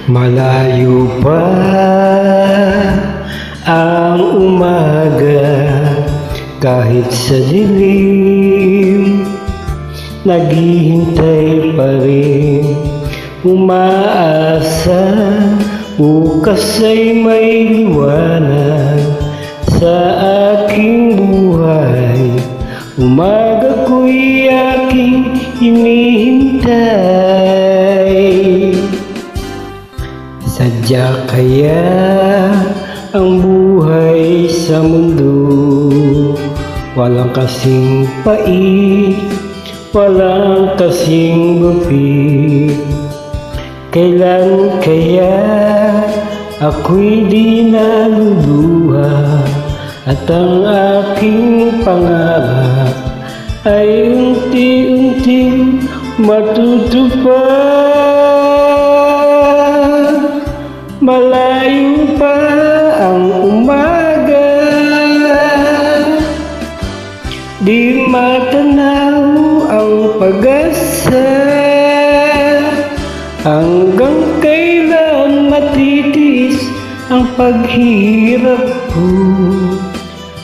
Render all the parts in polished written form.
Malayo pa ang umaga, kahit sa dilim naghihintay pa rin, umaasa bukas ay may liwanag sa aking buhay. Umaga ko'y aking hinihintay. Sadya kaya ang buhay sa mundo, walang kasing pait, walang kasing gupit. Kailan kaya ako'y di naluluha, at ang aking pangarap ay unti-unting matutupad. Malayo pa ang umaga, di matanaw ang pag-asa. Hanggang kailan matitiis ang paghirap ko,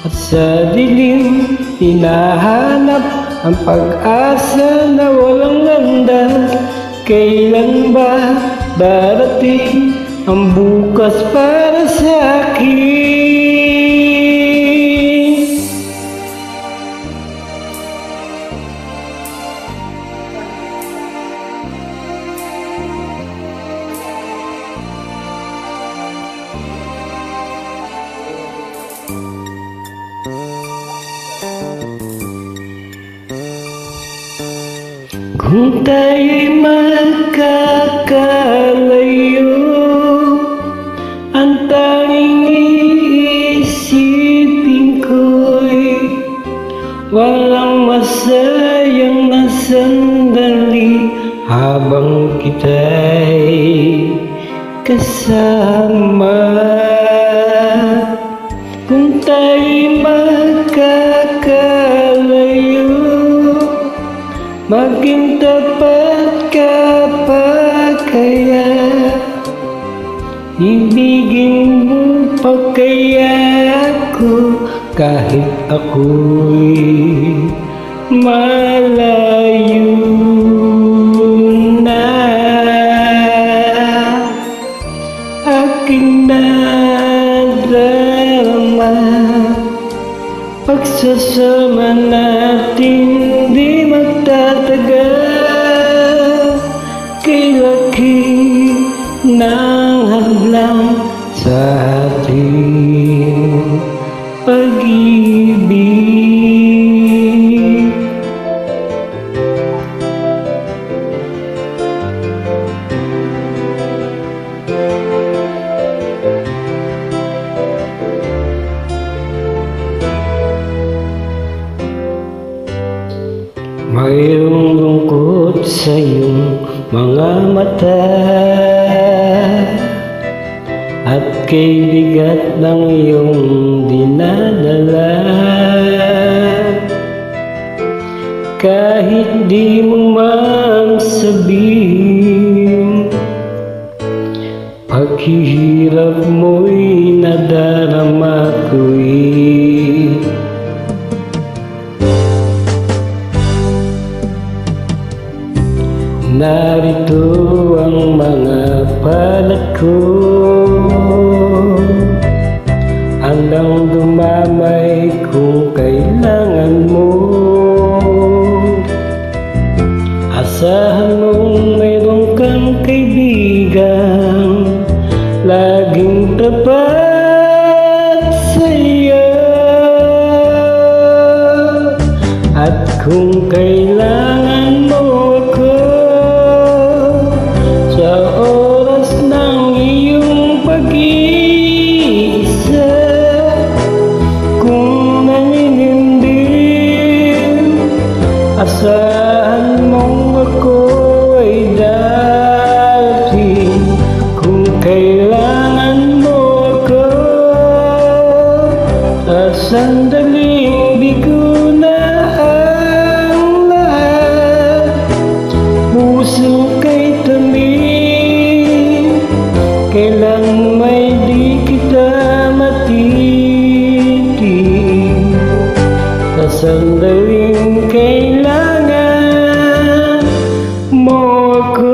at sa dilim hinahanap ang pag-asa na walang landas. Kailan ba darating ang bukas para sa akin? Kung tayo'y magkakalayo, ang tanging iisipin ko'y walang masayang na sandali habang kita'y kasama. Kung tayo'y magkakalayo, maging tapat ka pa kaya? Ibigin mo pa kaya ako kahit ako'y malayo na? Aking nadarama, pagsasama natin di magtatagal. Kay laki ng hadlang sa ating pag-ibig. Mayroong lungkot sa iyong mga mata, at kay bigat ng iyong dinadala. Kahit di mo man sabihin, paghihirap mo'y nadarama ko'y narito ang mga palad ko, handang dumamay kung kailangan mo. Asahan mong mayroon kang kaibigan, laging tapat sa'yo. At kung kailangan mo ako sa oras ng iyong pag-iisa, kung naninindim, asahan mong ako ay darating. Kung kailangan mo ako sa sandaling bigo na ang lahat, sandaling kailangan mo ako.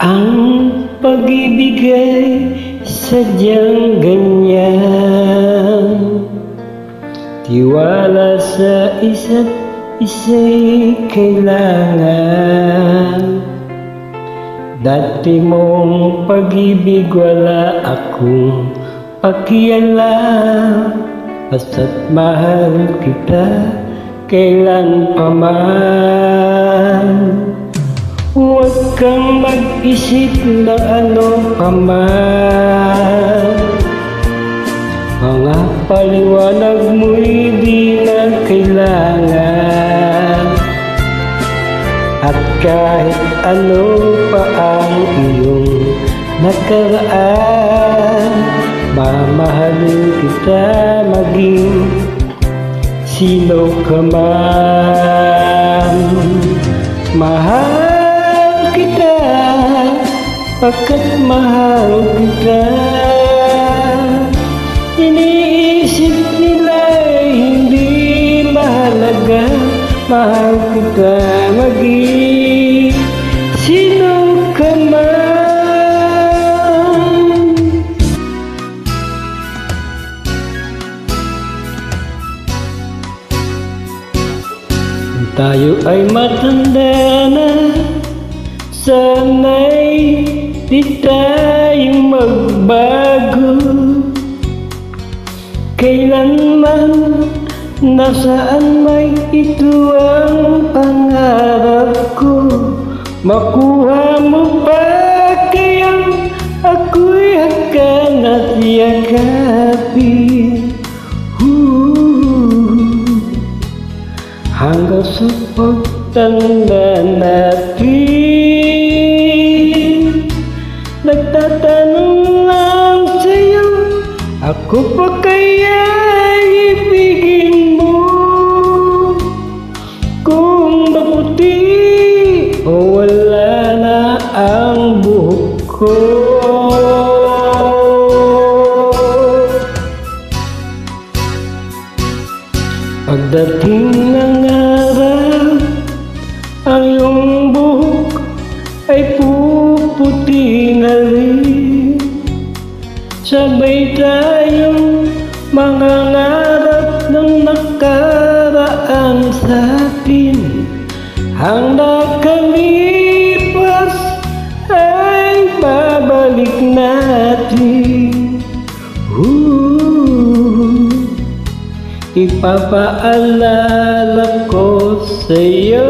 Ang pag-ibig ay sadyang ganyan, tiwala sa isa't isa'y kailangan. Dati mong pag-ibig wala akong pakialam, basta't mahal kita kailan pa man. Huwag kang mag-isip na ano pa man, mga paliwanag mo'y di na kailangan. At kahit ano pa ang iyong nakaraan, mamahalin kita maging sino ka man. Mahal kita, pagkat mahal kita. Iniisip nila hindi mahalaga, mahal kita maging sino ka man. Kung tayo ay matanda na, sana'y di tayo magbago. Kailanman, nasaan may ito ang pangarap ko. Makuha mo pa kayang ako'y hakan at yakapin. Hanggang sa pagtanda natin, nagtatanong lang sa'yo, ako pa kaya ibigin mo? Kung maputi o wala na ang buhok ko. Pagdating ng araw, ang iyong buhok ay puputi na rin. Sabay tayong mangangarap ng nakaraan sa atin. Ang nakalipas ay babalik natin. Ipapaalala ko sa'yo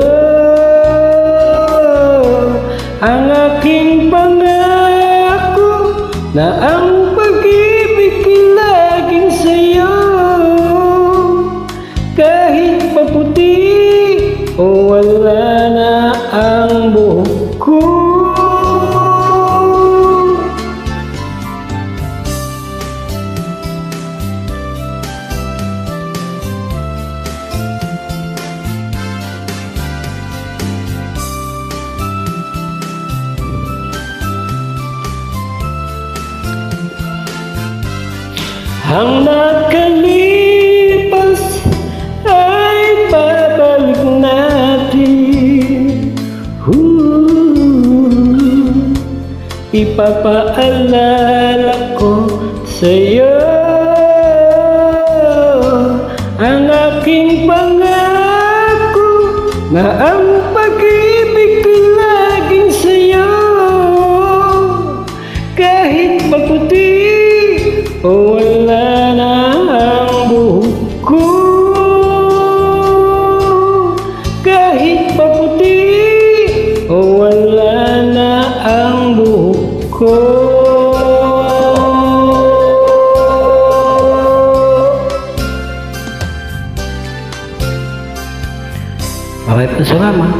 ang aking pangako na ang pag-ibig laging sa'yo. Kahit maputi o wala na ang buhok ko. Ang nakalipas ay babalik natin. Ipapaalala ko sa'yo ang aking pangako na ang pag-ibig ko laging sa'yo. Kahit maputi o wala na ang buhok ko. Kahit maputi o wala na ang buhok ko. Okay po, salamat.